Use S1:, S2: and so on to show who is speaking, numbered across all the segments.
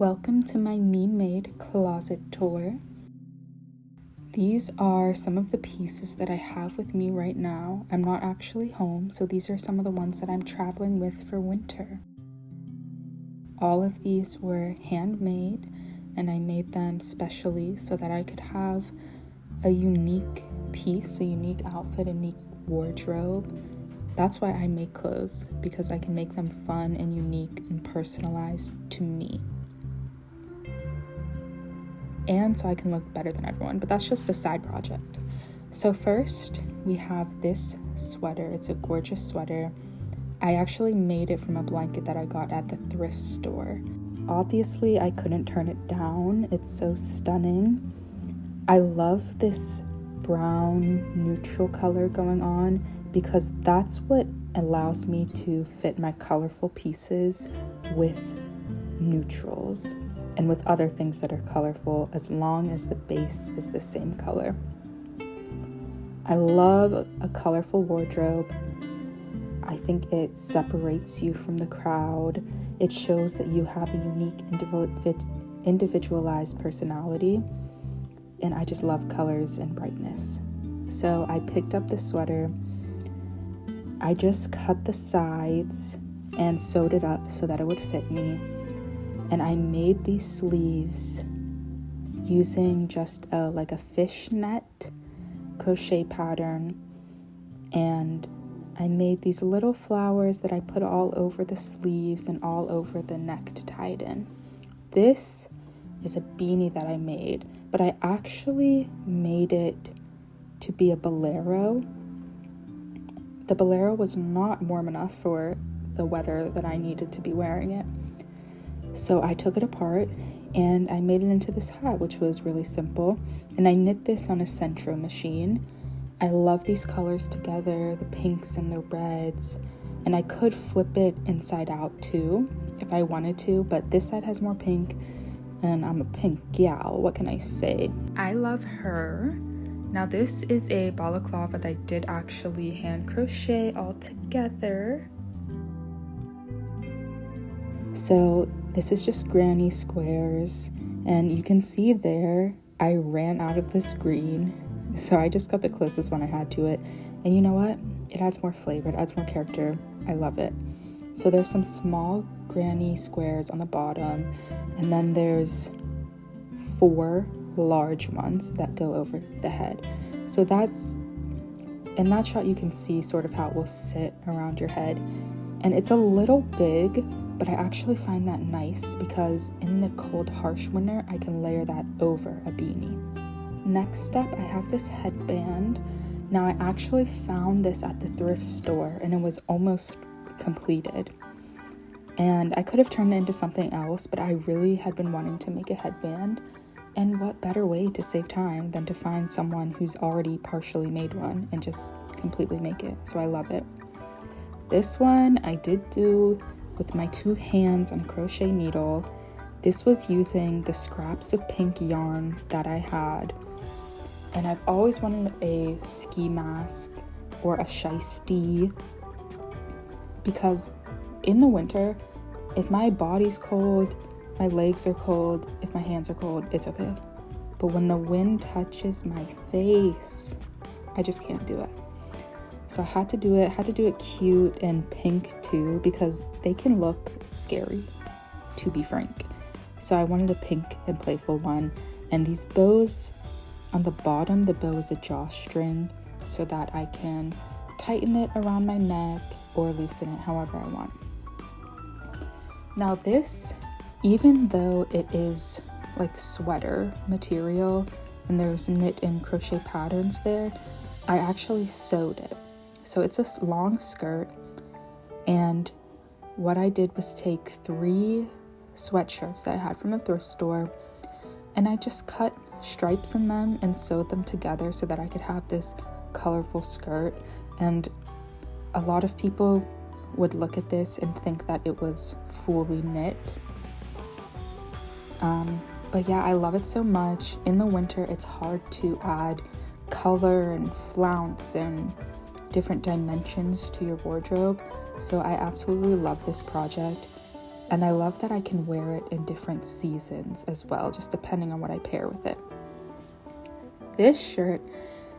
S1: Welcome to my me-made closet tour. These are some of the pieces that I have with me right now. I'm not actually home, so these are some of the ones that I'm traveling with for winter. All of these were handmade, and I made them specially so that I could have a unique piece, a unique outfit, a unique wardrobe. That's why I make clothes, because I can make them fun and unique and personalized to me. And so I can look better than everyone, but that's just a side project. So first, we have this sweater. It's a gorgeous sweater. I actually made it from a blanket that I got at the thrift store. Obviously, I couldn't turn it down. It's so stunning. I love this brown neutral color going on because that's what allows me to fit my colorful pieces with neutrals and with other things that are colorful, as long as the base is the same color. I love a colorful wardrobe. I think it separates you from the crowd. It shows that you have a unique individualized personality, and I just love colors and brightness. So I picked up the sweater. I just cut the sides and sewed it up so that it would fit me. And I made these sleeves using just a fishnet crochet pattern. And I made these little flowers that I put all over the sleeves and all over the neck to tie it in. This is a beanie that I made, but I actually made it to be a bolero. The bolero was not warm enough for the weather that I needed to be wearing it. So I took it apart and I made it into this hat, which was really simple. And I knit this on a Centro machine. I love these colors together, the pinks and the reds. And I could flip it inside out too if I wanted to, but this side has more pink and I'm a pink gal. What can I say? I love her. Now this is a balaclava that I did actually hand crochet all together. So this is just granny squares, and you can see there I ran out of this green, so I just got the closest one I had to it. And you know what? It adds more flavor, it adds more character. I love it. So there's some small granny squares on the bottom, and then there's 4 large ones that go over the head. So that's, in that shot you can see sort of how it will sit around your head. And it's a little big, but I actually find that nice because in the cold, harsh winter, I can layer that over a beanie. Next up, I have this headband. Now, I actually found this at the thrift store and it was almost completed. And I could have turned it into something else, but I really had been wanting to make a headband. And what better way to save time than to find someone who's already partially made one and just completely make it. So I love it. This one I did do with my 2 hands on a crochet needle. This was using the scraps of pink yarn that I had. And I've always wanted a ski mask or a shiesty, because in the winter, if my body's cold, my legs are cold, if my hands are cold, it's okay. But when the wind touches my face, I just can't do it. So I had to do it cute and pink too, because they can look scary, to be frank. So I wanted a pink and playful one. And these bows on the bottom, the bow is a drawstring so that I can tighten it around my neck or loosen it however I want. Now this, even though it is like sweater material and there's knit and crochet patterns there, I actually sewed it. So it's a long skirt, and what I did was take 3 sweatshirts that I had from the thrift store, and I just cut stripes in them and sewed them together so that I could have this colorful skirt. And a lot of people would look at this and think that it was fully knit. But yeah, I love it so much. In the winter, it's hard to add color and flounce and different dimensions to your wardrobe. So I absolutely love this project. And I love that I can wear it in different seasons as well, just depending on what I pair with it. This shirt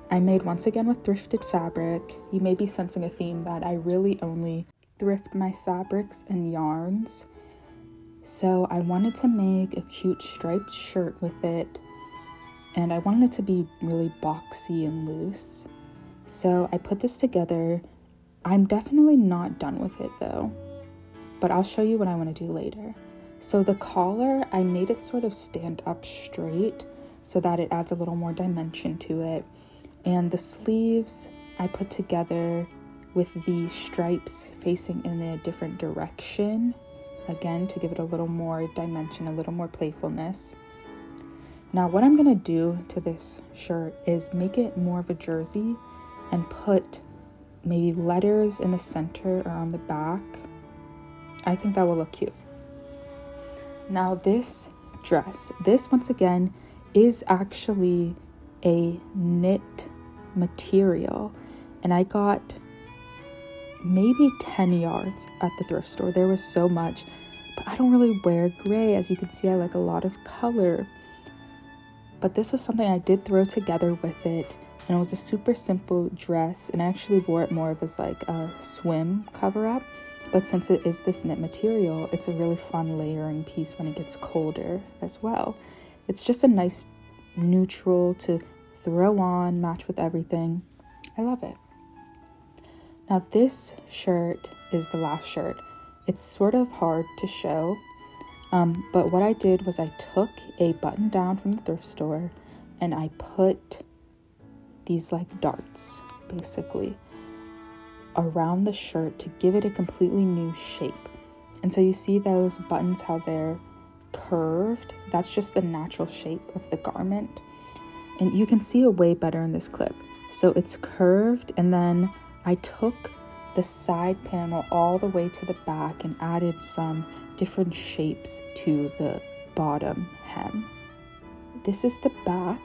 S1: I made once again with thrifted fabric. You may be sensing a theme that I really only thrift my fabrics and yarns. So I wanted to make a cute striped shirt with it, and I wanted it to be really boxy and loose. So I put this together. I'm definitely not done with it though, but I'll show you what I want to do later. So the collar, I made it sort of stand up straight so that it adds a little more dimension to it. And the sleeves I put together with the stripes facing in a different direction, again to give it a little more dimension, a little more playfulness. Now what I'm gonna do to this shirt is make it more of a jersey and put maybe letters in the center or on the back. I think that will look cute. Now this dress, this once again is actually a knit material, and I got maybe 10 yards at the thrift store. There was so much, but I don't really wear gray. As you can see, I like a lot of color, but this is something I did throw together with it, and it was a super simple dress, and I actually wore it more of as like a swim cover up. But since it is this knit material, it's a really fun layering piece when it gets colder as well. It's just a nice neutral to throw on, match with everything. I love it. Now this shirt is the last shirt. It's sort of hard to show, but what I did was I took a button down from the thrift store and I put these like darts basically around the shirt to give it a completely new shape. And so you see those buttons, how they're curved. That's just the natural shape of the garment. And you can see it way better in this clip. So it's curved, and then I took the side panel all the way to the back and added some different shapes to the bottom hem. This is the back,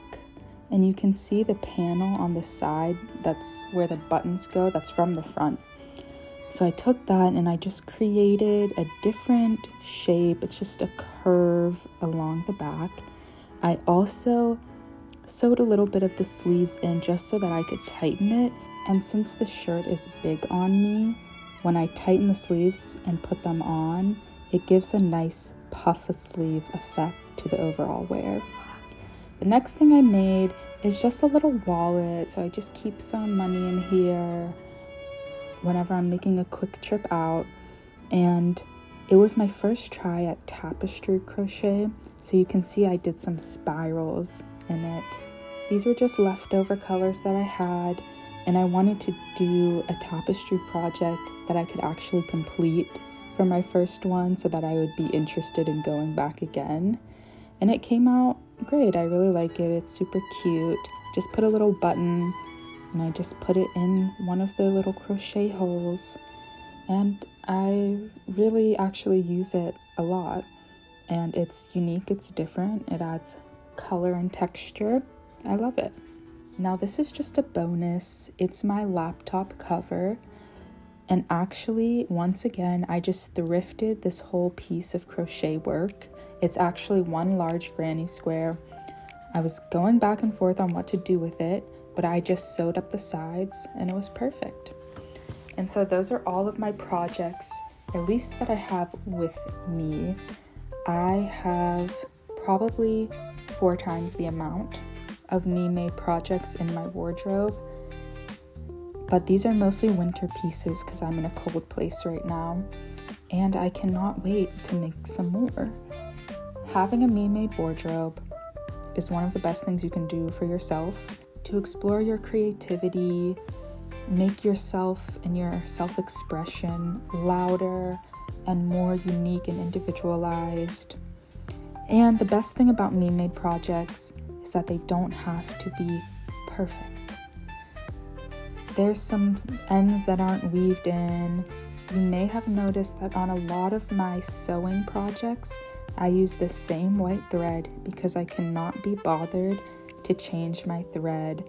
S1: and you can see the panel on the side. That's where the buttons go. That's from the front. So I took that and I just created a different shape. It's just a curve along the back. I also sewed a little bit of the sleeves in just so that I could tighten it. And since the shirt is big on me, when I tighten the sleeves and put them on, it gives a nice puff sleeve effect to the overall wear. The next thing I made is just a little wallet, so I just keep some money in here whenever I'm making a quick trip out. And it was my first try at tapestry crochet, so you can see I did some spirals in it. These were just leftover colors that I had, and I wanted to do a tapestry project that I could actually complete for my first one so that I would be interested in going back again. And it came out great. I really like it. It's super cute. Just put a little button and I just put it in one of the little crochet holes, and I really actually use it a lot, and it's unique, it's different, it adds color and texture. I love it. Now this is just a bonus. It's my laptop cover, and actually once again I just thrifted this whole piece of crochet work. It's actually one large granny square. I was going back and forth on what to do with it, but I just sewed up the sides and it was perfect. And so those are all of my projects, at least that I have with me. I have probably 4 times the amount of me-made projects in my wardrobe, but these are mostly winter pieces because I'm in a cold place right now, and I cannot wait to make some more. Having a me-made wardrobe is one of the best things you can do for yourself to explore your creativity, make yourself and your self-expression louder and more unique and individualized. And the best thing about me-made projects is that they don't have to be perfect. There's some ends that aren't weaved in. You may have noticed that on a lot of my sewing projects, I use the same white thread because I cannot be bothered to change my thread,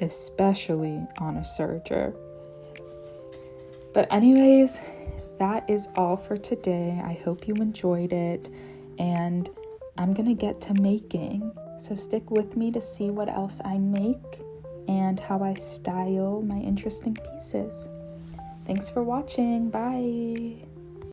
S1: especially on a serger. But anyways, that is all for today. I hope you enjoyed it, and I'm gonna get to making. So stick with me to see what else I make and how I style my interesting pieces. Thanks for watching. Bye.